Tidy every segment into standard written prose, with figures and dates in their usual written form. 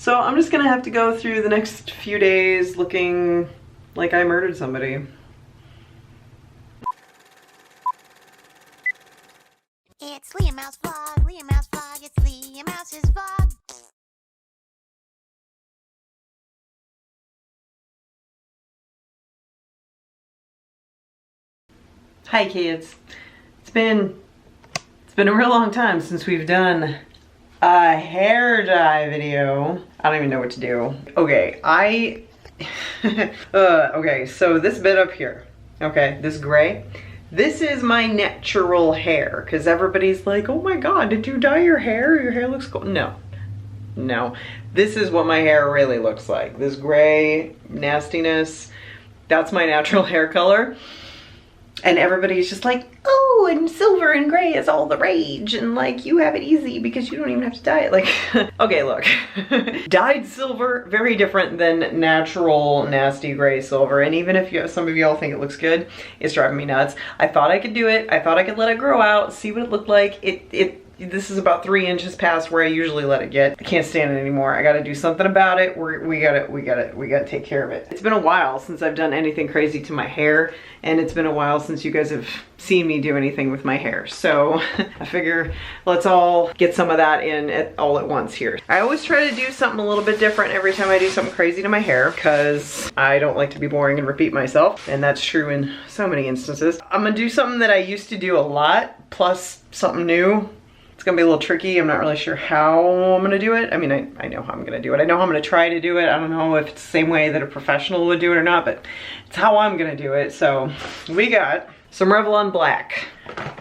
So I'm just gonna have to go through the next few days looking like I murdered somebody. It's LeahMouseVlog, LeahMouseVlog, it's LeahMouse's vlog. Hi kids. It's been a real long time since we've done a hair dye video. I don't even know what to do. Okay, okay, so this bit up here, okay, this gray, this is my natural hair, because everybody's like, oh my god, did you dye your hair? Your hair looks cool. No, this is what my hair really looks like. This gray nastiness, that's my natural hair color. And everybody's just like, oh, and silver and gray is all the rage, and like, you have it easy because you don't even have to dye it. Like, okay, look. Dyed silver, very different than natural nasty gray silver. And even if some of y'all think it looks good, it's driving me nuts. I thought I could do it. I thought I could let it grow out, see what it looked like. This is about 3 inches past where I usually let it get. I can't stand it anymore. I gotta do something about it. We gotta take care of it. It's been a while since I've done anything crazy to my hair, and it's been a while since you guys have seen me do anything with my hair. So I figure let's all get some of that in all at once here. I always try to do something a little bit different every time I do something crazy to my hair, because I don't like to be boring and repeat myself, and that's true in so many instances. I'm gonna do something that I used to do a lot, plus something new. It's gonna be a little tricky. I'm not really sure how I'm gonna do it. I mean, I know how I'm gonna do it. I know how I'm gonna try to do it. I don't know if it's the same way that a professional would do it or not, but it's how I'm gonna do it. So we got some Revlon Black,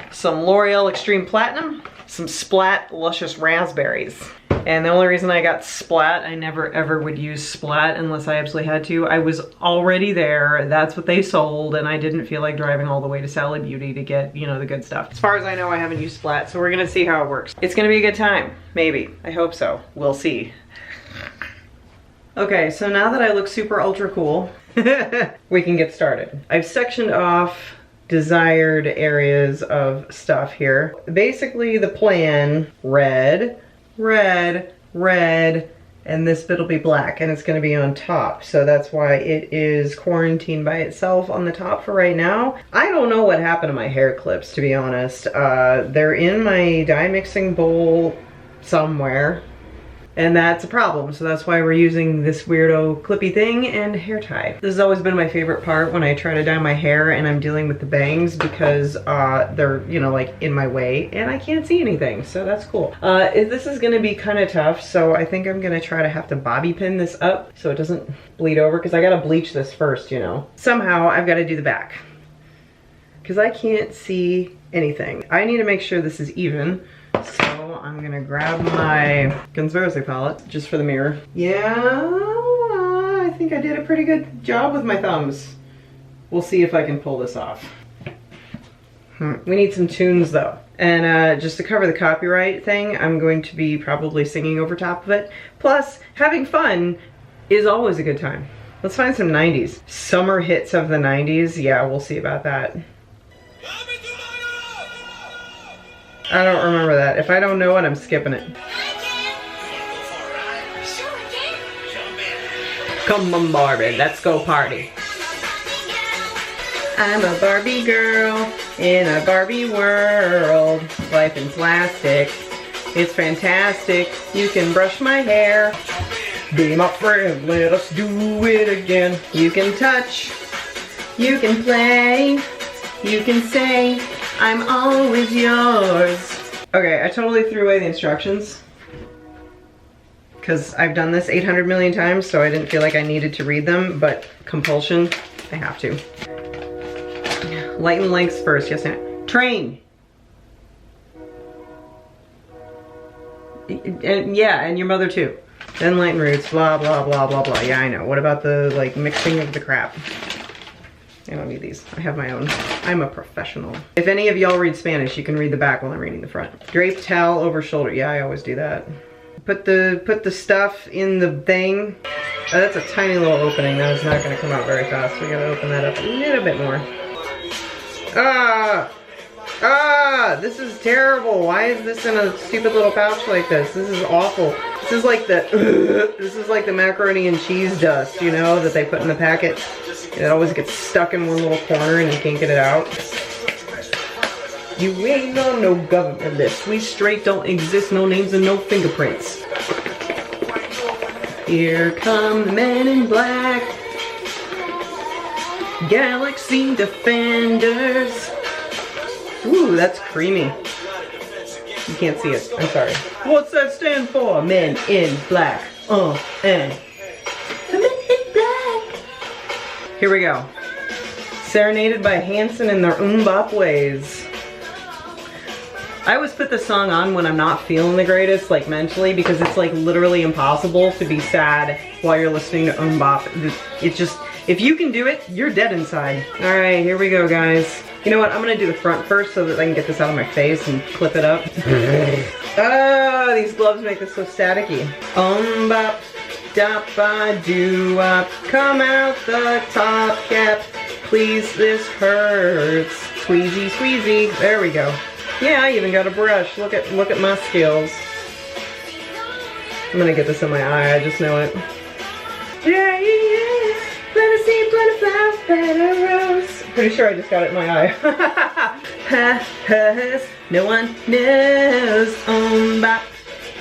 some L'Oreal Extreme Platinum, some Splat Luscious Raspberries. And the only reason I got Splat, I never ever would use Splat unless I absolutely had to. I was already there, that's what they sold, and I didn't feel like driving all the way to Sally Beauty to get, you know, the good stuff. As far as I know, I haven't used Splat, so we're gonna see how it works. It's gonna be a good time, maybe. I hope so, we'll see. Okay, so now that I look super ultra cool, we can get started. I've sectioned off desired areas of stuff here. Basically the plan, red, red, red, and this bit will be black, and it's going to be on top. So that's why it is quarantined by itself on the top for right now. I don't know what happened to my hair clips, to be honest. They're in my dye mixing bowl somewhere, and that's a problem. So that's why we're using this weirdo clippy thing and hair tie. This has always been my favorite part when I try to dye my hair and I'm dealing with the bangs, because they're, you know, like in my way and I can't see anything. So that's cool. This is gonna be kind of tough. So I think I'm gonna try to have to bobby pin this up so it doesn't bleed over, because I gotta bleach this first, you know. Somehow I've got to do the back, because I can't see anything. I need to make sure this is even. So I'm gonna grab my conspiracy palette just for the mirror. Yeah, I think I did a pretty good job with my thumbs. We'll see if I can pull this off. We need some tunes though. And just to cover the copyright thing, I'm going to be probably singing over top of it. Plus, having fun is always a good time. Let's find some 90s. Summer hits of the 90s. Yeah, we'll see about that. I don't remember that. If I don't know it, I'm skipping it. Come on, Barbie, let's go party. I'm a Barbie girl in a Barbie world. Life in plastic, it's fantastic. You can brush my hair. Be my friend, let us do it again. You can touch, you can play, you can say, I'm always yours. Okay, I totally threw away the instructions, because I've done this 800 million times, so I didn't feel like I needed to read them, but compulsion, I have to. Lighten lengths first, yes, and train. And yeah, and your mother too. Then lighten roots, blah, blah, blah, blah, blah. Yeah, I know. What about the, like, mixing of the crap? I don't need these. I have my own. I'm a professional. If any of y'all read Spanish, you can read the back while I'm reading the front. Drape towel over shoulder. Yeah, I always do that. Put the stuff in the thing. Oh, that's a tiny little opening. That is not going to come out very fast. We gotta open that up a little bit more. Ah! Ah, this is terrible. Why is this in a stupid little pouch like this? This is awful. This is like the this is like the macaroni and cheese dust, you know, that they put in the packet. It always gets stuck in one little corner and you can't get it out. You ain't on no government list. We straight don't exist, no names and no fingerprints. Here come the men in black. Galaxy Defenders. Ooh, that's creamy. You can't see it, I'm sorry. What's that stand for? Men in black. And. Men in black. Here we go. Serenaded by Hanson in their bop ways. I always put this song on when I'm not feeling the greatest, like mentally, because it's like literally impossible to be sad while you're listening to bop. It's just, if you can do it, you're dead inside. All right, here we go, guys. You know what, I'm gonna do the front first so that I can get this out of my face and clip it up. Oh, these gloves make this so staticky. Bop, dop, ba, doo, wop, come out the top cap. Please, this hurts. Squeezy, squeezy, there we go. Yeah, I even got a brush. Look at my skills. I'm gonna get this in my eye, I just know it. Yeah, yeah, let us see, plant a flower, plant a rose. Pretty sure I just got it in my eye. No one knows. Bop,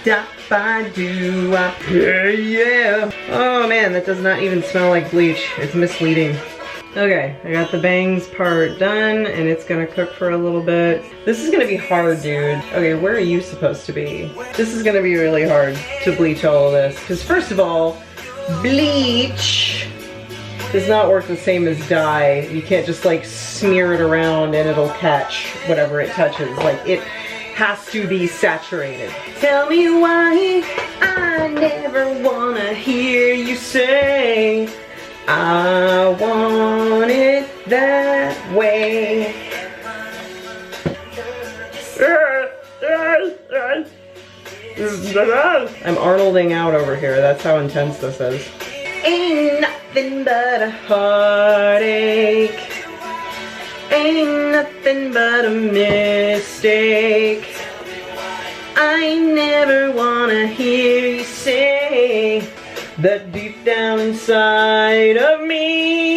dop, ba, doo, wop. Yeah, yeah. Oh man, that does not even smell like bleach. It's misleading. Okay, I got the bangs part done and it's gonna cook for a little bit. This is gonna be hard, dude. Okay, where are you supposed to be? This is gonna be really hard to bleach all of this. Because first of all, bleach does not work the same as dye. You can't just like smear it around and it'll catch whatever it touches. Like it has to be saturated. Tell me why I never wanna hear you say I want it that way. I'm Arnolding out over here. That's how intense this is. Ain't nothing but a heartache. Ain't nothing but a mistake. I never wanna hear you say that deep down inside of me.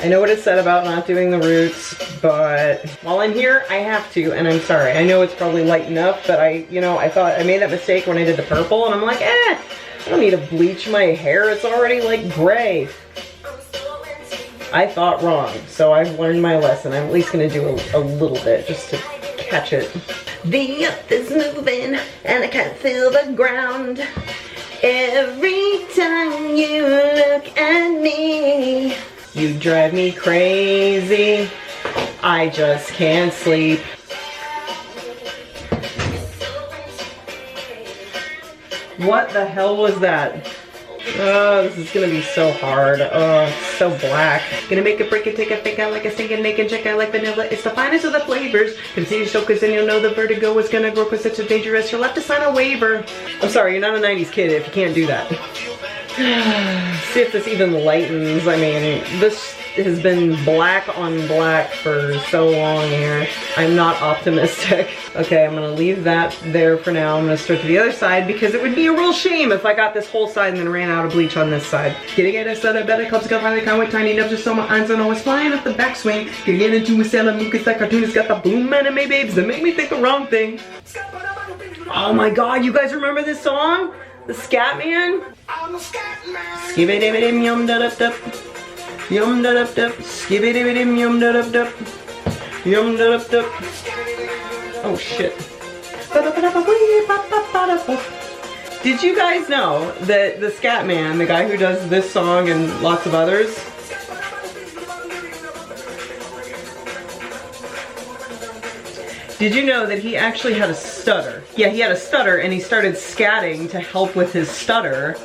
I know what it said about not doing the roots, but while I'm here, I have to, and I'm sorry. I know it's probably light enough, but I thought I made that mistake when I did the purple, and I'm like, I don't need to bleach my hair. It's already like gray. I thought wrong, so I've learned my lesson. I'm at least gonna do a little bit just to catch it. The earth is moving and I can't feel the ground. Every time you look at me, you drive me crazy. I just can't sleep. What the hell was that? Oh, this is gonna be so hard. Oh, it's so black. Gonna make it, break it, take it, fake out like a stinking naked chick. I like vanilla. It's the finest of the flavors. Continue to show, cause then you'll know the vertigo is gonna grow, cause it's so dangerous. You'll have to sign a waiver. I'm sorry, you're not a 90s kid if you can't do that. See if this even lightens. I mean, this has been black on black for so long here. I'm not optimistic. Okay, I'm gonna leave that there for now. I'm gonna start to the other side because it would be a real shame if I got this whole side and then ran out of bleach on this side. Getting it, I said I better clubs got finally kind with tiny nubs just so my eyes are always flying up the backswing. Getting into a Sailor Moon cause that cartoon has got the boom anime babes that make me think the wrong thing. Oh my god, you guys remember this song? The Scat Man? Skibidi-bidi yum da dup dup. Yum da dup dup. Skibidi-bidi yum da dup dup. Yum da dup dup. Oh shit. Did you guys know that the Scat Man, the guy who does this song and lots of others, did you know that he actually had a stutter? Yeah, he had a stutter and he started scatting to help with his stutter.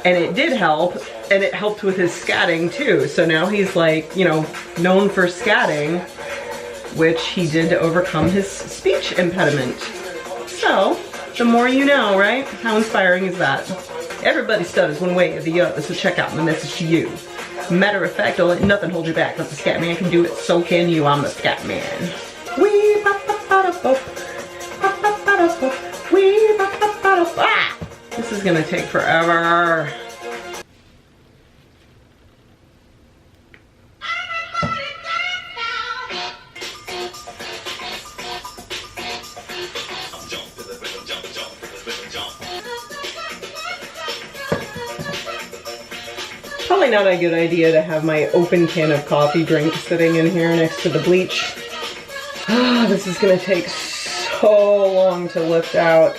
And it did help, and it helped with his scatting too. So now he's like, you know, known for scatting, which he did to overcome his speech impediment. So, The more you know, right? How inspiring is that? Everybody stutters one way or the other, so check out my message to you. Matter of fact, don't let nothing hold you back. But the scat man can do it, so can you. I'm the scat man. Wee ba ba ba da bop. Ba ba ba da bop. Wee ba ba ba da bop. Ah! This is gonna take forever. Probably not a good idea to have my open can of coffee drink sitting in here next to the bleach. This is gonna take so long to lift out,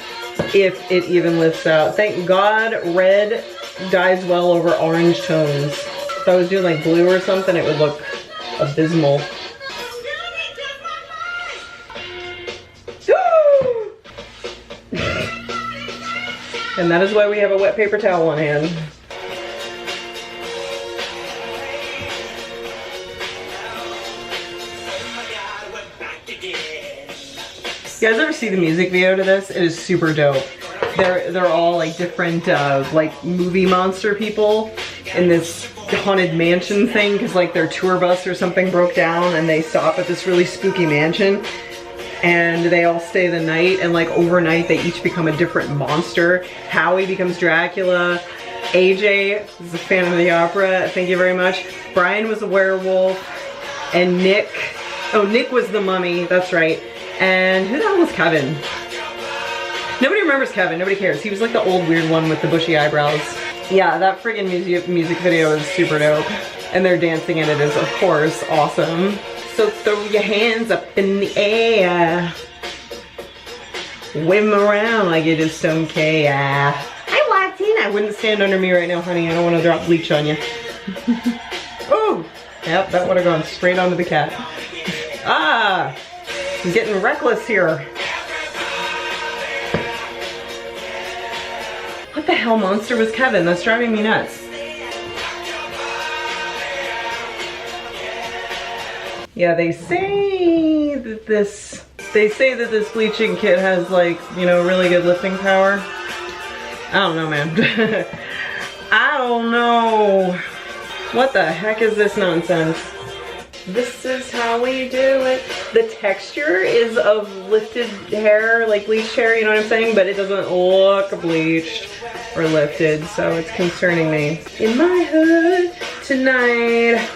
if it even lifts out. Thank God red dyes well over orange tones. If I was doing like blue or something, it would look abysmal. And that is why we have a wet paper towel on hand. You guys ever see the music video to this? It is super dope. They're all like different like movie monster people in this haunted mansion thing, because like their tour bus or something broke down and they stop at this really spooky mansion and they all stay the night, and like overnight they each become a different monster. Howie becomes Dracula. AJ is a fan of the opera, thank you very much. Brian was a werewolf, and Nick was the mummy, that's right. And who the hell was Kevin? Nobody remembers Kevin, nobody cares. He was like the old weird one with the bushy eyebrows. Yeah, that friggin' music video is super dope. And their dancing in it is, of course, awesome. So throw your hands up in the air. Wave them around like you just don't care. Hi, Latina. I wouldn't stand under me right now, honey. I don't want to drop bleach on you. Oh, yep, that would have gone straight onto the cat. Ah, I'm getting reckless here. What the hell monster was Kevin? That's driving me nuts. Yeah, they say that this bleaching kit has like, you know, really good lifting power. I don't know, man. I don't know. What the heck is this nonsense? This is how we do it. The texture is of lifted hair, like bleached hair, you know what I'm saying? But it doesn't look bleached or lifted, so it's concerning me. In my hood tonight.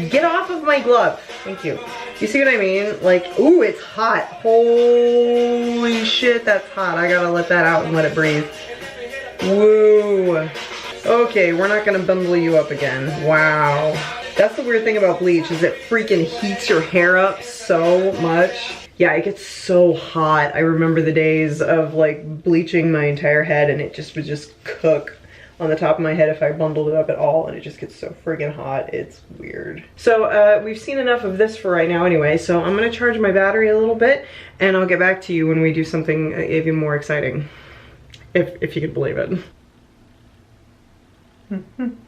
Get off of my glove. Thank you. You see what I mean? Like, ooh, it's hot. Holy shit, that's hot. I gotta let that out and let it breathe. Woo. Okay, we're not gonna bundle you up again. Wow. That's the weird thing about bleach, is it freaking heats your hair up so much. Yeah, it gets so hot. I remember the days of like bleaching my entire head and it just would just cook on the top of my head if I bundled it up at all, and it just gets so friggin' hot. It's weird. So we've seen enough of this for right now anyway, so I'm gonna charge my battery a little bit and I'll get back to you when we do something even more exciting. If you can believe it.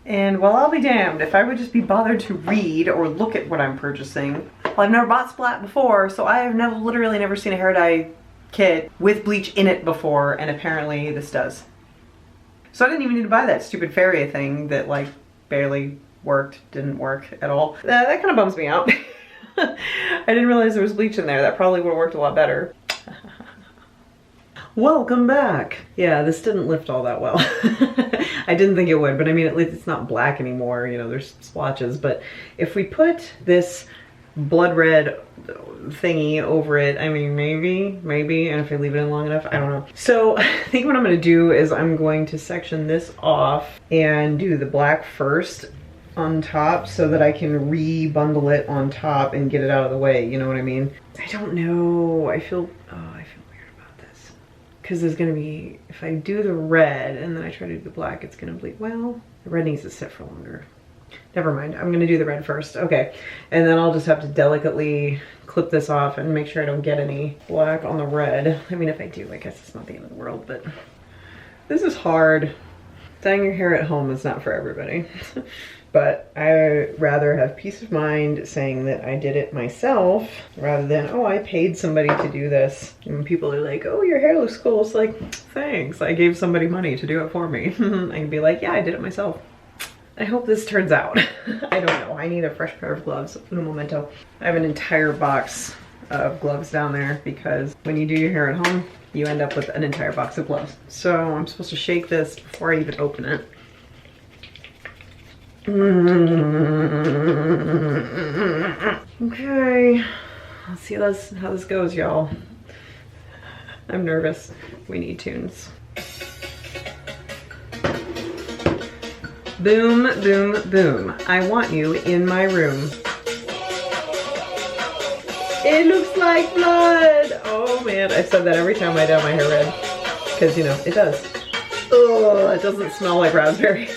And well, I'll be damned if I would just be bothered to read or look at what I'm purchasing. Well, I've never bought Splat before, so I have literally never seen a hair dye kit with bleach in it before, and apparently this does. So I didn't even need to buy that stupid Faria thing that like barely worked, didn't work at all. That kind of bums me out. I didn't realize there was bleach in there. That probably would have worked a lot better. Welcome back. Yeah, this didn't lift all that well. I didn't think it would, but I mean, at least it's not black anymore. You know, there's splotches, but if we put this blood red thingy over it, I mean, maybe, and if I leave it in long enough, I don't know. So I think what I'm gonna do is I'm going to section this off and do the black first on top so that I can re-bundle it on top and get it out of the way, you know what I mean? I don't know, I feel weird about this. Because there's gonna be, if I do the red and then I try to do the black, it's gonna bleed. Well, the red needs to sit for longer. Never mind, I'm gonna do the red first. Okay, and then I'll just have to delicately clip this off and make sure I don't get any black on the red. I mean, if I do, I guess it's not the end of the world, but this is hard. It's Dyeing your hair at home is not for everybody. But I rather have peace of mind saying that I did it myself rather than, oh, I paid somebody to do this. And people are like, oh, your hair looks cool. It's like, thanks. I gave somebody money to do it for me. I can be like, yeah, I did it myself. I hope this turns out. I don't know. I need a fresh pair of gloves. Un momento. I have an entire box of gloves down there because when you do your hair at home, you end up with an entire box of gloves. So I'm supposed to shake this before I even open it. Okay, let's see how this goes, y'all. I'm nervous. We need tunes. Boom, boom, boom. I want you in my room. It looks like blood. Oh man, I said that every time I dye my hair red. Because, you know, it does. Oh, it doesn't smell like raspberry.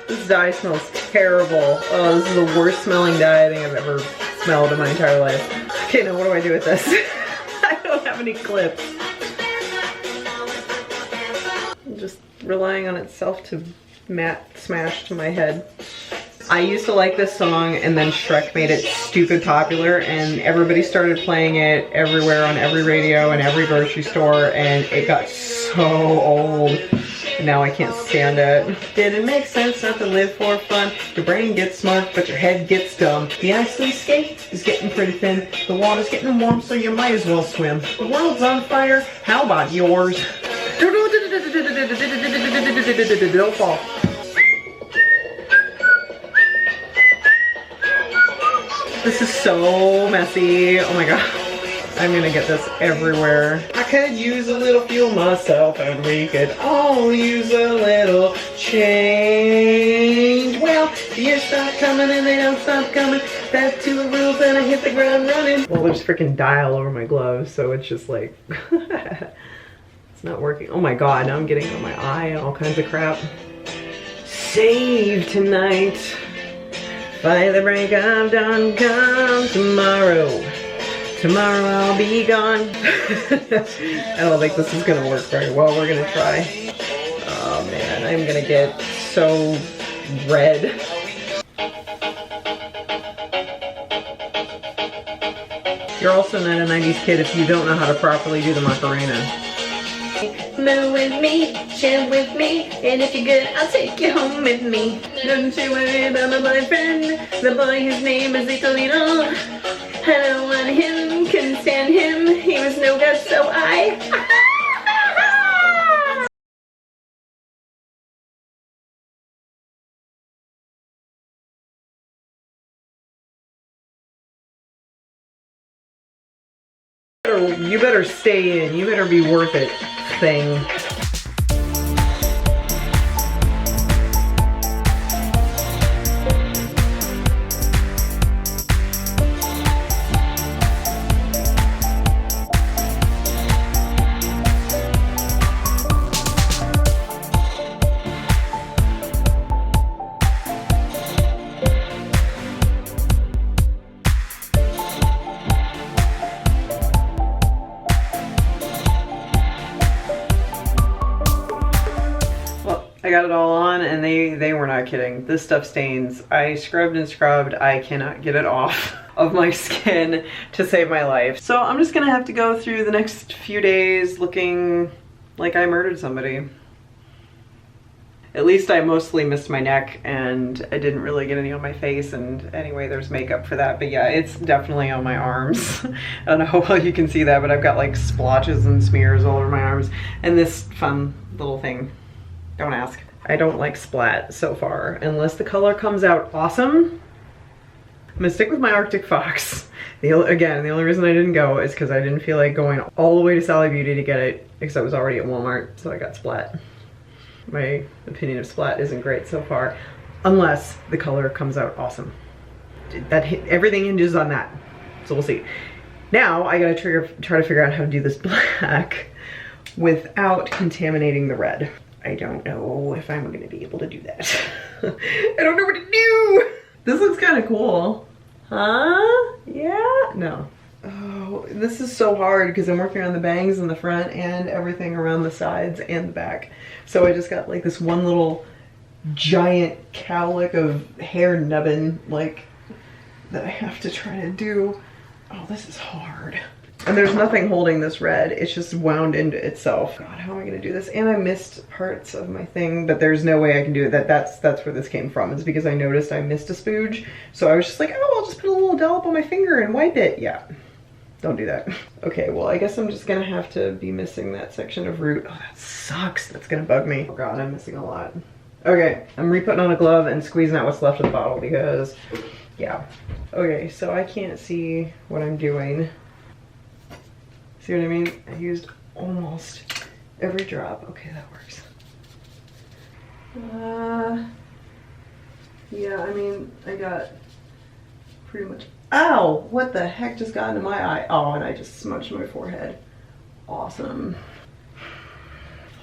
This dye smells terrible. Oh, this is the worst smelling dye I think I've ever smelled in my entire life. Okay, now what do I do with this? I don't have any clips. I'm just relying on itself to smash to my head. I used to like this song and then Shrek made it stupid popular and everybody started playing it everywhere on every radio and every grocery store and it got so old. Now I can't stand it. Did it make sense not to live for fun? Your brain gets smart, but your head gets dumb. The ice we skate is getting pretty thin. The water's getting warm, so you might as well swim. The world's on fire, how about yours? Don't fall. This is so messy. Oh my god. I'm gonna get this everywhere. I could use a little fuel myself and we could all use a little change. Well, the years start coming and they don't stop coming. Back to the rules and I hit the ground running. Well, there's freaking dye all over my gloves, so it's just like, it's not working. Oh my god, now I'm getting on my eye and all kinds of crap. Save tonight. By the break of dawn, come tomorrow. Tomorrow I'll be gone. I don't think this is gonna work very well. We're gonna try. Oh man, I'm gonna get so red. You're also not a 90s kid if you don't know how to properly do the Macarena. Move with me, share with me, and if you're good, I'll take you home with me. Don't you worry about my boyfriend, the boy whose name is Italino. I don't want him, couldn't stand him, he was no good, so I... You better stay in, you better be worth it, thing. I got it all on and they were not kidding. This stuff stains. I scrubbed and scrubbed. I cannot get it off of my skin to save my life. So I'm just gonna have to go through the next few days looking like I murdered somebody. At least I mostly missed my neck and I didn't really get any on my face, and anyway, there's makeup for that, but yeah, it's definitely on my arms. I don't know how well you can see that, but I've got like splotches and smears all over my arms, and this fun little thing. Don't ask. I don't like splat so far. Unless the color comes out awesome, I'm gonna stick with my Arctic Fox. Again, the only reason I didn't go is because I didn't feel like going all the way to Sally Beauty to get it, because I was already at Walmart, so I got splat. My opinion of splat isn't great so far, unless the color comes out awesome. Everything hinges on that, so we'll see. Now I gotta try to figure out how to do this black. without contaminating the red. I don't know if I'm gonna be able to do that. I don't know what to do. This looks kind of cool. Huh? Yeah? No. Oh, this is so hard because I'm working on the bangs in the front and everything around the sides and the back. So I just got like this one little giant cowlick of hair nubbin like that I have to try to do. Oh, this is hard. And there's nothing holding this red. It's just wound into itself. God, how am I gonna do this? And I missed parts of my thing, but there's no way I can do it. That's where this came from. It's because I noticed I missed a spooge. So I was just like, oh, I'll just put a little dollop on my finger and wipe it. Yeah, don't do that. Okay, well, I guess I'm just gonna have to be missing that section of root. Oh, that sucks. That's gonna bug me. Oh God, I'm missing a lot. Okay, I'm re-putting on a glove and squeezing out what's left of the bottle because, yeah. Okay, so I can't see what I'm doing. See what I mean? I used almost every drop. Okay, that works. Yeah, I mean, I got pretty much... Ow! What the heck just got into my eye? Oh, and I just smudged my forehead. Awesome.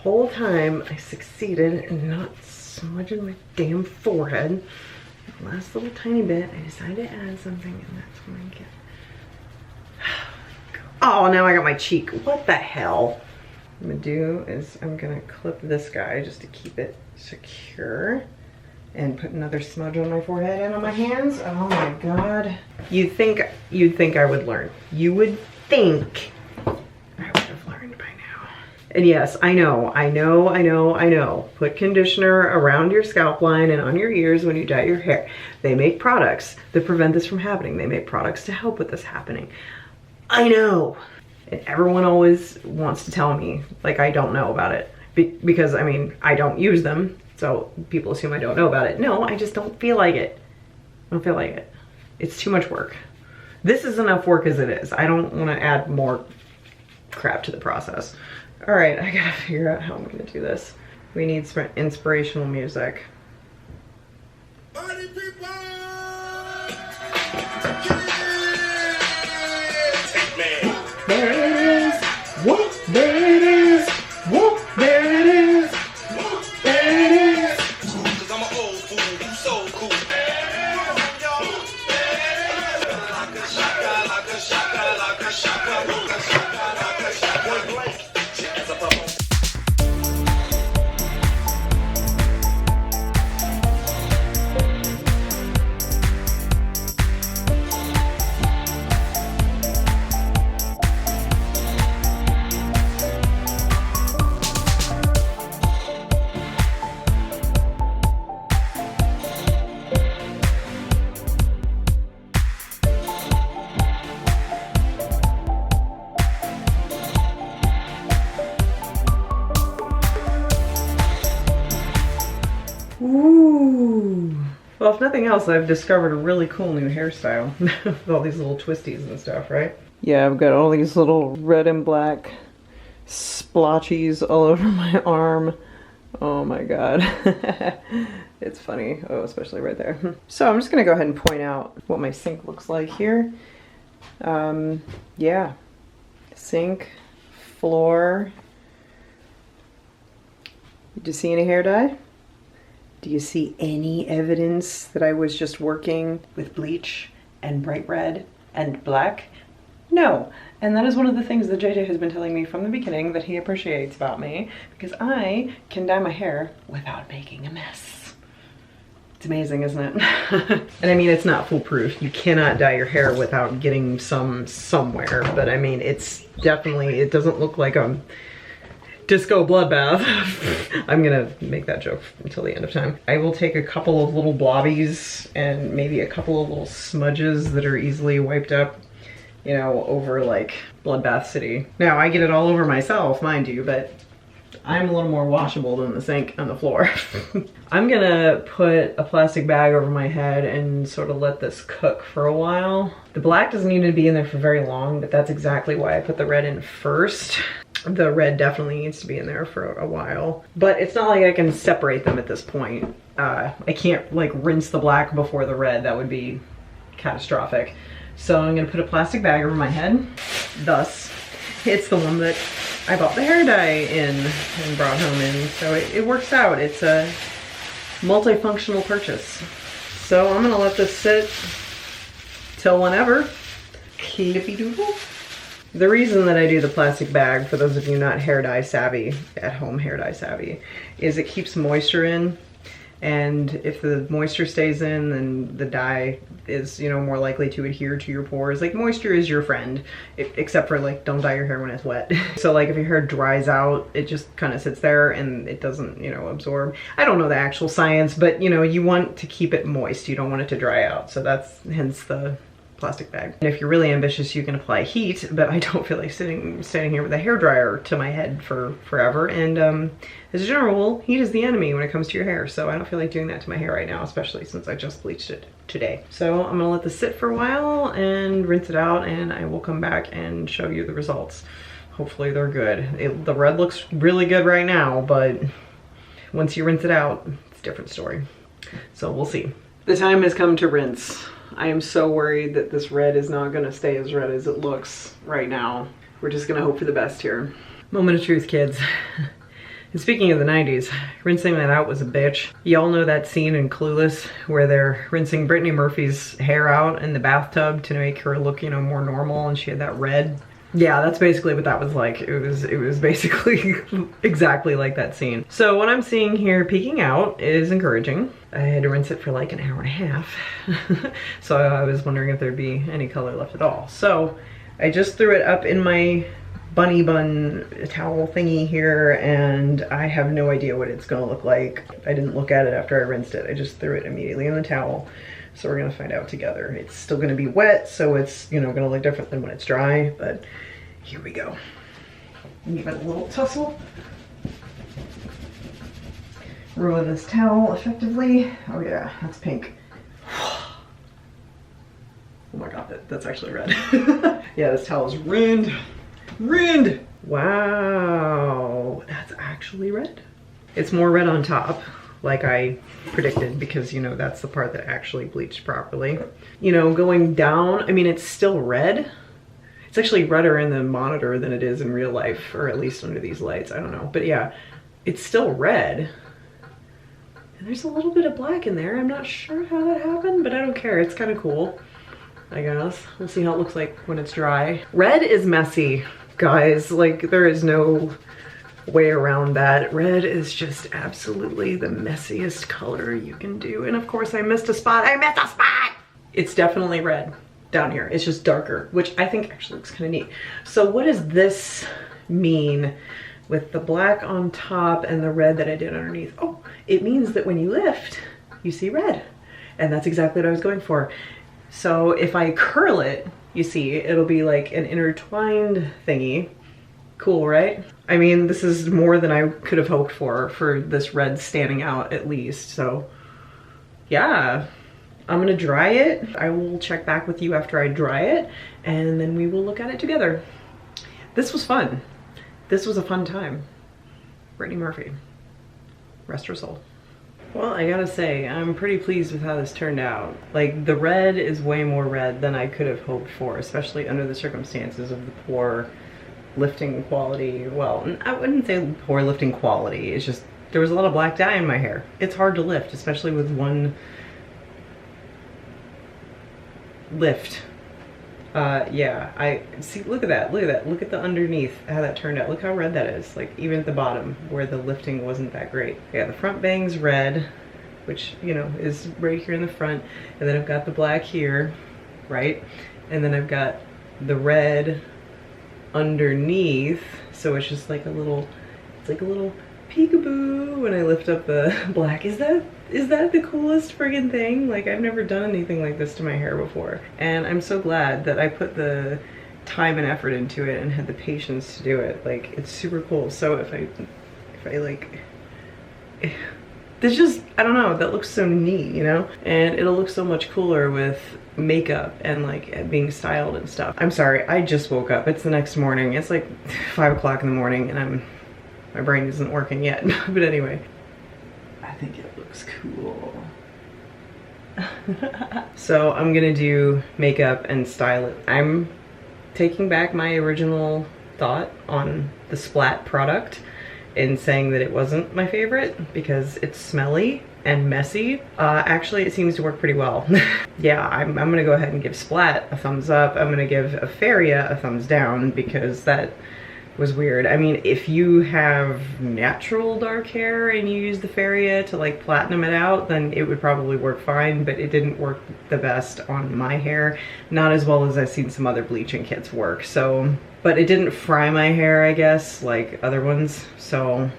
Whole time I succeeded in not smudging my damn forehead. Last little tiny bit, I decided to add something, and that's when I get... Oh, now I got my cheek. What the hell? What I'm gonna do is I'm gonna clip this guy just to keep it secure and put another smudge on my forehead and on my hands. Oh my God. You'd think I would learn. You would think I would have learned by now. And yes, I know. Put conditioner around your scalp line and on your ears when you dye your hair. They make products that prevent this from happening. They make products to help with this happening. I know. And everyone always wants to tell me like I don't know about it because I mean I don't use them, so people assume I don't know about it. No, I just don't feel like it. I don't feel like it. It's too much work. This is enough work as it is. I don't want to add more crap to the process. All right, I gotta figure out how I'm gonna do this. We need some inspirational music. Party people! There it is. Whoop, there it is. Whoop, there it is. Whoop, there it is. Cause I'm an old fool who's so cool. Like a shaka, like a shaka, like a shaka, like a shaka, like a shaka. Point blank. As a bubble. Ooh. Well, if nothing else, I've discovered a really cool new hairstyle with all these little twisties and stuff, right? Yeah, I've got all these little red and black splotchies all over my arm. Oh my God. It's funny. Oh, especially right there. So I'm just gonna go ahead and point out what my sink looks like here. Yeah. Sink, floor. Did you see any hair dye? Do you see any evidence that I was just working with bleach and bright red and black? No. And that is one of the things that JJ has been telling me from the beginning that he appreciates about me, because I can dye my hair without making a mess. It's amazing, isn't it? And I mean, it's not foolproof. You cannot dye your hair without getting some somewhere, but I mean, it's definitely, it doesn't look like a disco bloodbath. I'm gonna make that joke until the end of time. I will take a couple of little blobbies and maybe a couple of little smudges that are easily wiped up, you know, over like Bloodbath City. Now, I get it all over myself, mind you, but I'm a little more washable than the sink and the floor. I'm gonna put a plastic bag over my head and sort of let this cook for a while. The black doesn't need to be in there for very long, but that's exactly why I put the red in first. The red definitely needs to be in there for a while, but it's not like I can separate them at this point. I can't like rinse the black before the red. That would be catastrophic. So I'm gonna put a plastic bag over my head. Thus, it's the one that I bought the hair dye in and brought home in, so it works out. It's a multifunctional purchase. So I'm gonna let this sit till whenever. Clippy doodle. The reason that I do the plastic bag, for those of you not hair dye savvy, at home hair dye savvy, is it keeps moisture in. And if the moisture stays in, then the dye is, you know, more likely to adhere to your pores. Like, moisture is your friend, except for, like, don't dye your hair when it's wet. So, like, if your hair dries out, it just kind of sits there and it doesn't, you know, absorb. I don't know the actual science, but, you know, you want to keep it moist. You don't want it to dry out. So that's hence the plastic bag. And if you're really ambitious, you can apply heat, but I don't feel like standing here with a hairdryer to my head for forever. And as a general rule, heat is the enemy when it comes to your hair, so I don't feel like doing that to my hair right now, especially since I just bleached it today. So I'm gonna let this sit for a while and rinse it out, and I will come back and show you the results. Hopefully they're good. The red looks really good right now, but once you rinse it out, it's a different story. So we'll see. The time has come to rinse. I am so worried that this red is not gonna stay as red as it looks right now. We're just gonna hope for the best here. Moment of truth, kids. And speaking of the 90s, rinsing that out was a bitch. Y'all know that scene in Clueless where they're rinsing Brittany Murphy's hair out in the bathtub to make her look, you know, more normal, and she had that red. Yeah, that's basically what that was like. It was basically exactly like that scene. So what I'm seeing here peeking out is encouraging. I had to rinse it for like an hour and a half. So I was wondering if there'd be any color left at all. So I just threw it up in my bunny bun towel thingy here, and I have no idea what it's gonna look like. I didn't look at it after I rinsed it. I just threw it immediately in the towel. So we're gonna find out together. It's still gonna be wet, so it's, you know, gonna look different than when it's dry, but here we go. Give it a little tussle. Ruin this towel effectively. Oh yeah, that's pink. Oh my god, that's actually red. Yeah, this towel is ruined. Ruined! Wow, that's actually red. It's more red on top, like I predicted, because, you know, that's the part that actually bleached properly. You know, going down, I mean, it's still red. It's actually redder in the monitor than it is in real life, or at least under these lights, I don't know. But yeah, it's still red. And there's a little bit of black in there. I'm not sure how that happened, but I don't care. It's kind of cool, I guess. We'll see how it looks like when it's dry. Red is messy, guys. Like, there is no way around that. Red is just absolutely the messiest color you can do. And of course I missed a spot. I missed a spot! It's definitely red down here. It's just darker, which I think actually looks kind of neat. So what does this mean with the black on top and the red that I did underneath? Oh, it means that when you lift, you see red. And that's exactly what I was going for. So if I curl it, you see, it'll be like an intertwined thingy. Cool, right? I mean, this is more than I could have hoped for this red standing out at least. So yeah, I'm gonna dry it. I will check back with you after I dry it, and then we will look at it together. This was fun. This was a fun time. Brittany Murphy, rest her soul. Well, I gotta say, I'm pretty pleased with how this turned out. Like, the red is way more red than I could have hoped for, especially under the circumstances of the poor lifting quality. Well, I wouldn't say poor lifting quality. It's just, there was a lot of black dye in my hair. It's hard to lift, especially with one lift. Yeah, I see, look at that, look at the underneath, how that turned out. Look how red that is, like even at the bottom where the lifting wasn't that great. I got the front bangs red, which, you know, is right here in the front, and then I've got the black here, right? And then I've got the red underneath, so it's just like a little, it's like a little peekaboo when I lift up the black. Is that the coolest friggin' thing? Like, I've never done anything like this to my hair before, and I'm so glad that I put the time and effort into it and had the patience to do it. Like, it's super cool. So if I like, there's just, I don't know, that looks so neat, you know? And it'll look so much cooler with makeup and like being styled and stuff. I'm sorry, I just woke up. It's the next morning. It's like 5 o'clock in the morning, and my brain isn't working yet. But anyway, I think it looks cool. So I'm gonna do makeup and style it. I'm taking back my original thought on the Splat product in saying that it wasn't my favorite because it's smelly and messy. Actually, it seems to work pretty well. Yeah, I'm gonna go ahead and give Splat a thumbs up. I'm gonna give Afaria a thumbs down because that was weird. I mean, if you have natural dark hair and you use the Afaria to like platinum it out, then it would probably work fine, but it didn't work the best on my hair. Not as well as I've seen some other bleaching kits work, so. But it didn't fry my hair, I guess, like other ones, so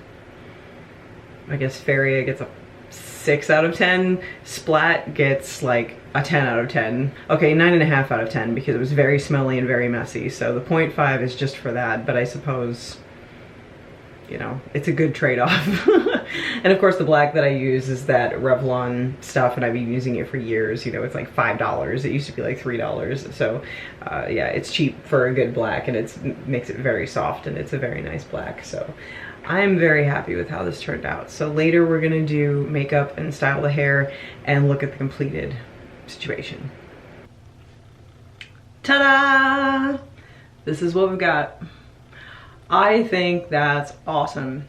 I guess Afaria gets a 6 out of 10. Splat gets like a 10 out of 10. Okay, 9.5 out of 10 because it was very smelly and very messy. So the 0.5 is just for that, but I suppose, you know, it's a good trade-off. And of course the black that I use is that Revlon stuff, and I've been using it for years. You know, it's like $5. It used to be like $3. So yeah, it's cheap for a good black, and it makes it very soft, and it's a very nice black. So I'm very happy with how this turned out. So later we're gonna do makeup and style the hair and look at the completed situation. Ta-da! This is what we've got. I think that's awesome.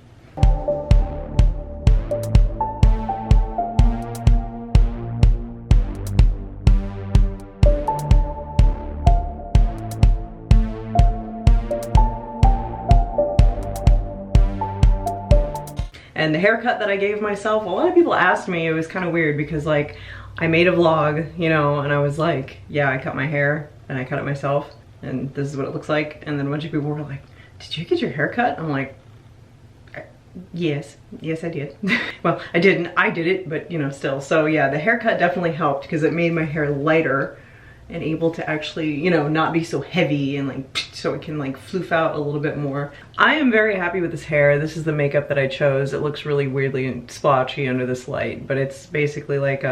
And the haircut that I gave myself, a lot of people asked me, it was kind of weird because like I made a vlog, you know, and I was like, yeah, I cut my hair and I cut it myself and this is what it looks like. And then a bunch of people were like, did you get your hair cut? I'm like, yes I did. Well, I didn't, I did it, but you know, still. So yeah, the haircut definitely helped because it made my hair lighter and able to actually, you know, not be so heavy and like, so it can like floof out a little bit more. I am very happy with this hair. This is the makeup that I chose. It looks really weirdly splotchy under this light, but it's basically like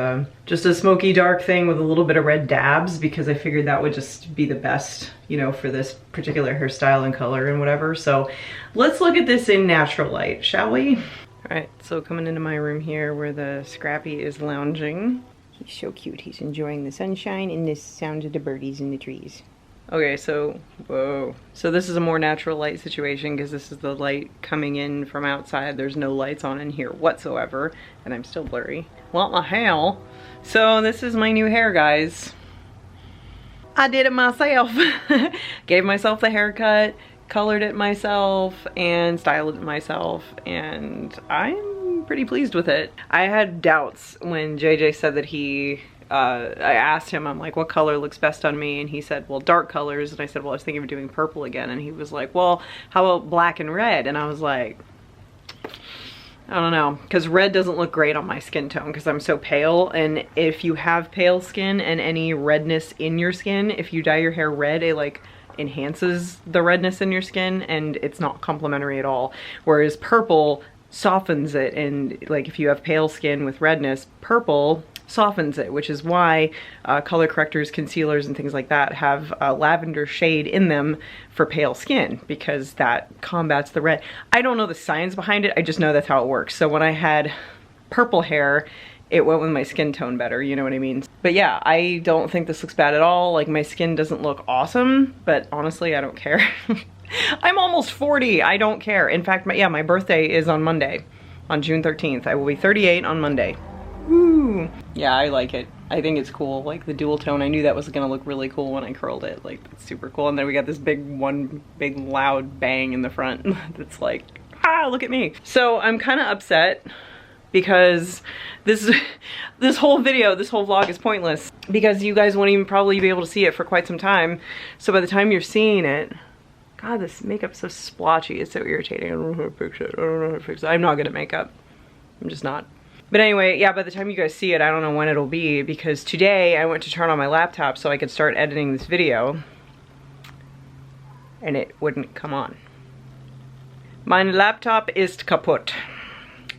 just a smoky dark thing with a little bit of red dabs because I figured that would just be the best, you know, for this particular hairstyle and color and whatever. So let's look at this in natural light, shall we? All right, so coming into my room here where the Scrappy is lounging. He's so cute. He's enjoying the sunshine and the sounds of the birdies in the trees. Okay, so, whoa. So this is a more natural light situation because this is the light coming in from outside. There's no lights on in here whatsoever, and I'm still blurry. What the hell? So this is my new hair, guys. I did it myself. Gave myself the haircut, colored it myself, and styled it myself, and I'm pretty pleased with it. I had doubts when JJ said that I asked him, I'm like, what color looks best on me? And he said, well, dark colors. And I said, well, I was thinking of doing purple again. And he was like, well, how about black and red? And I was like, I don't know, because red doesn't look great on my skin tone because I'm so pale. And if you have pale skin and any redness in your skin, if you dye your hair red, it like enhances the redness in your skin and it's not complimentary at all. Whereas purple softens it, and like if you have pale skin with redness, purple softens it, which is why color correctors, concealers, and things like that have a lavender shade in them for pale skin because that combats the red. I don't know the science behind it, I just know that's how it works. So when I had purple hair, it went with my skin tone better, you know what I mean? But yeah, I don't think this looks bad at all. Like my skin doesn't look awesome, but honestly, I don't care. I'm almost 40, I don't care. In fact, my birthday is on Monday, on June 13th. I will be 38 on Monday. Woo! Yeah, I like it. I think it's cool, like the dual tone. I knew that was gonna look really cool when I curled it. Like, it's super cool. And then we got this big loud bang in the front that's like, ah, look at me. So I'm kind of upset because this whole video, this whole vlog is pointless because you guys won't even probably be able to see it for quite some time. So by the time you're seeing it, God, this makeup's so splotchy. It's so irritating. I don't know how to fix it. I don't know how to fix it. I'm not good at makeup. I'm just not. But anyway, yeah, by the time you guys see it, I don't know when it'll be because today I went to turn on my laptop so I could start editing this video and it wouldn't come on. My laptop is kaputt,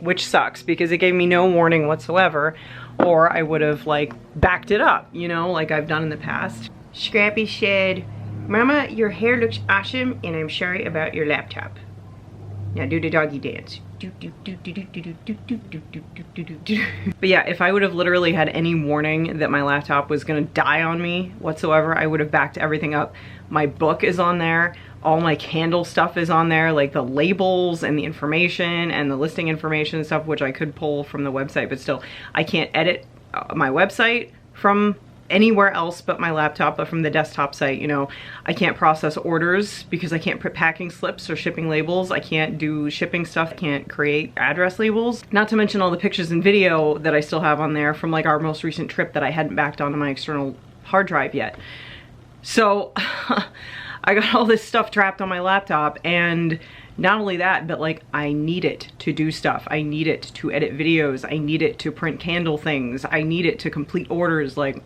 which sucks because it gave me no warning whatsoever, or I would have like backed it up, you know, like I've done in the past. Scrappy said, Mama, your hair looks awesome and I'm sorry about your laptop. Now do the doggy dance. But yeah, if I would have literally had any warning that my laptop was gonna die on me whatsoever, I would have backed everything up. My book is on there. all my candle stuff is on there, like the labels and the information and the listing information and stuff, which I could pull from the website, but still, I can't edit my website from anywhere else but my laptop, but from the desktop site, you know. I can't process orders because I can't print packing slips or shipping labels. I can't do shipping stuff. I can't create address labels. Not to mention all the pictures and video that I still have on there from like our most recent trip that I hadn't backed onto my external hard drive yet. So I got all this stuff trapped on my laptop, and not only that, but like I need it to do stuff. I need it to edit videos. I need it to print candle things. I need it to complete orders. Like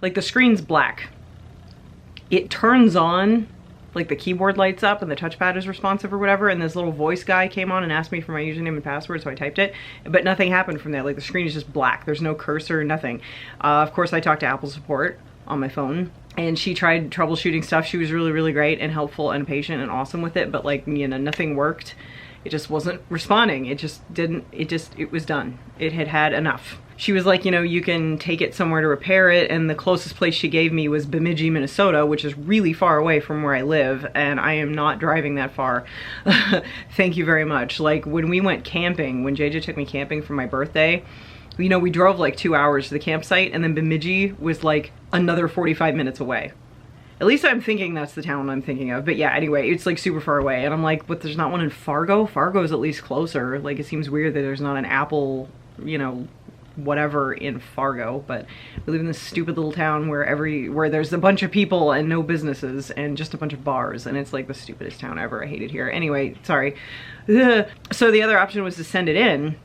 the screen's black. It turns on, like the keyboard lights up and the touchpad is responsive or whatever, and this little voice guy came on and asked me for my username and password, so I typed it, but nothing happened from there. Like the screen is just black. There's no cursor, nothing. Of course, I talked to Apple support on my phone, and she tried troubleshooting stuff. She was really, really great and helpful and patient and awesome with it, but like, you know, nothing worked. It just wasn't responding. It just didn't, it was done. It had had enough. She was like, you know, you can take it somewhere to repair it, and the closest place she gave me was Bemidji, Minnesota, which is really far away from where I live, and I am not driving that far. Thank you very much. Like when we went camping, when JJ took me camping for my birthday, you know, we drove like 2 hours to the campsite, and then Bemidji was like another 45 minutes away. At least I'm thinking that's the town I'm thinking of. But yeah, anyway, it's like super far away. And I'm like, but there's not one in Fargo? Fargo's at least closer. Like, it seems weird that there's not an Apple, you know, whatever in Fargo. But we live in this stupid little town where there's a bunch of people and no businesses and just a bunch of bars. And it's like the stupidest town ever. I hate it here. Anyway, sorry. So the other option was to send it in.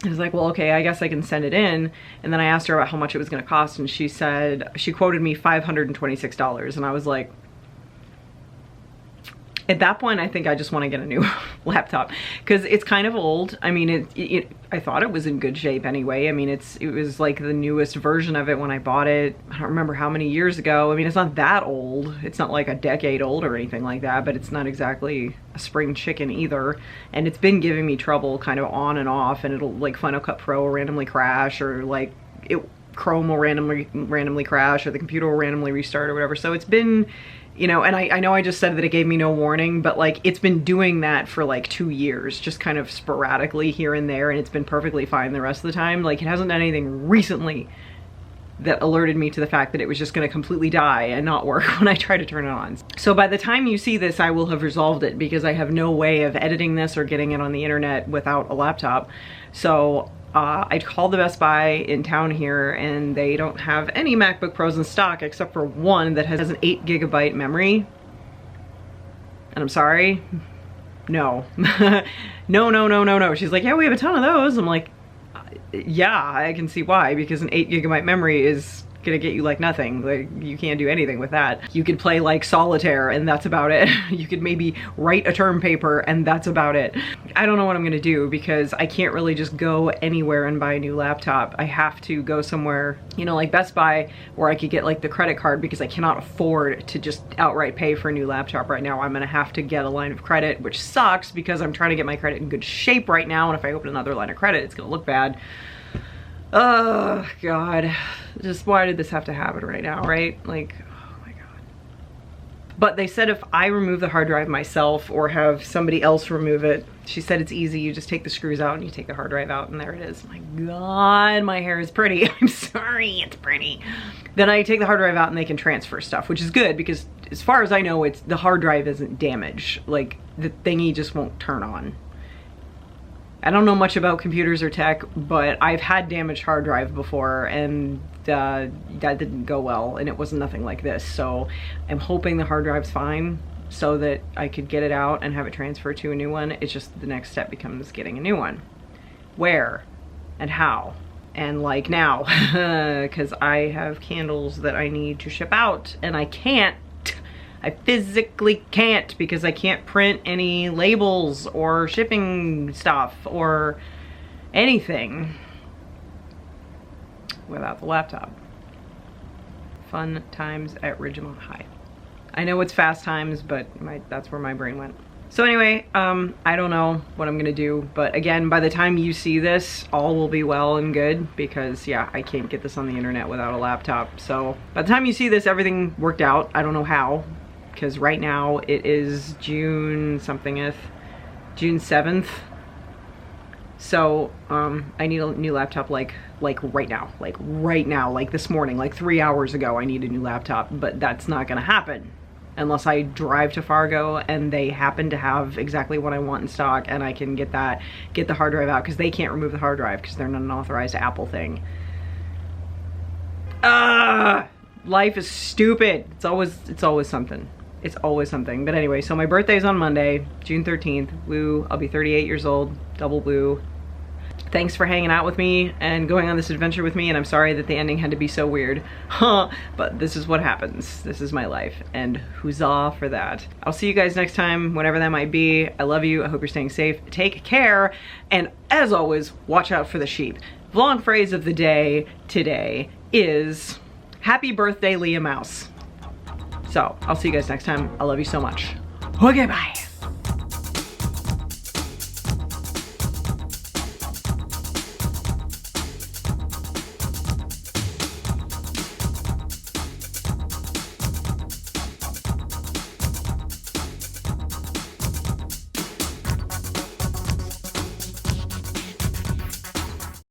I was like, well, okay, I guess I can send it in. And then I asked her about how much it was gonna cost, and she said, she quoted me $526. And I was like, at that point, I think I just wanna get a new laptop, because it's kind of old. I mean, I thought it was in good shape anyway. I mean, it was like the newest version of it when I bought it. I don't remember how many years ago. I mean, it's not that old. It's not like a decade old or anything like that, but it's not exactly a spring chicken either. And it's been giving me trouble kind of on and off, and it'll like Final Cut Pro will randomly crash, or like Chrome will randomly crash, or the computer will randomly restart or whatever. So it's been, you know, and I know I just said that it gave me no warning, but like it's been doing that for like 2 years, just kind of sporadically here and there, and it's been perfectly fine the rest of the time. Like it hasn't done anything recently that alerted me to the fact that it was just going to completely die and not work when I try to turn it on. So by the time you see this, I will have resolved it, because I have no way of editing this or getting it on the internet without a laptop. So I called the Best Buy in town here, and they don't have any MacBook Pros in stock except for one that has an 8 GB memory. And I'm sorry, no. No. She's like, yeah, we have a ton of those. I'm like, yeah, I can see why, because an 8 GB memory is gonna get you like nothing. Like, you can't do anything with that. You could play like solitaire and that's about it. You could maybe write a term paper and that's about it. I don't know what I'm gonna do, because I can't really just go anywhere and buy a new laptop. I have to go somewhere, you know, like Best Buy, where I could get like the credit card, because I cannot afford to just outright pay for a new laptop right now. I'm gonna have to get a line of credit, which sucks because I'm trying to get my credit in good shape right now, and if I open another line of credit, it's gonna look bad. Oh God, just why did this have to happen right now, right? Like, oh my God. But they said if I remove the hard drive myself or have somebody else remove it, she said it's easy. You just take the screws out and you take the hard drive out, and there it is. My God, my hair is pretty. I'm sorry, it's pretty. Then I take the hard drive out and they can transfer stuff, which is good, because as far as I know, the hard drive isn't damaged. Like, the thingy just won't turn on. I don't know much about computers or tech, but I've had damaged hard drive before, and that didn't go well, and it wasn't nothing like this. So I'm hoping the hard drive's fine, so that I could get it out and have it transferred to a new one. It's just the next step becomes getting a new one. Where and how? And like now, because I have candles that I need to ship out, and I can't. I physically can't, because I can't print any labels or shipping stuff or anything without the laptop. Fun times at Ridgemont High. I know it's fast times, but that's where my brain went. So anyway, I don't know what I'm gonna do, but again, by the time you see this, all will be well and good, because yeah, I can't get this on the internet without a laptop. So by the time you see this, everything worked out. I don't know how. because right now it is June somethingeth, June 7th. So I need a new laptop like right now, like this morning, like 3 hours ago I need a new laptop, but that's not gonna happen unless I drive to Fargo and they happen to have exactly what I want in stock and I can get the hard drive out, because they can't remove the hard drive because they're not an authorized Apple thing. Life is stupid. It's always something. It's always something. But anyway, so my birthday's on Monday, June 13th. Woo, I'll be 38 years old, double woo. Thanks for hanging out with me and going on this adventure with me, and I'm sorry that the ending had to be so weird. But this is what happens. This is my life, and huzzah for that. I'll see you guys next time, whenever that might be. I love you. I hope you're staying safe. Take care, and as always, watch out for the sheep. Vlog phrase of the day today is, happy birthday, Leah Mouse. So, I'll see you guys next time. I love you so much. Okay, bye.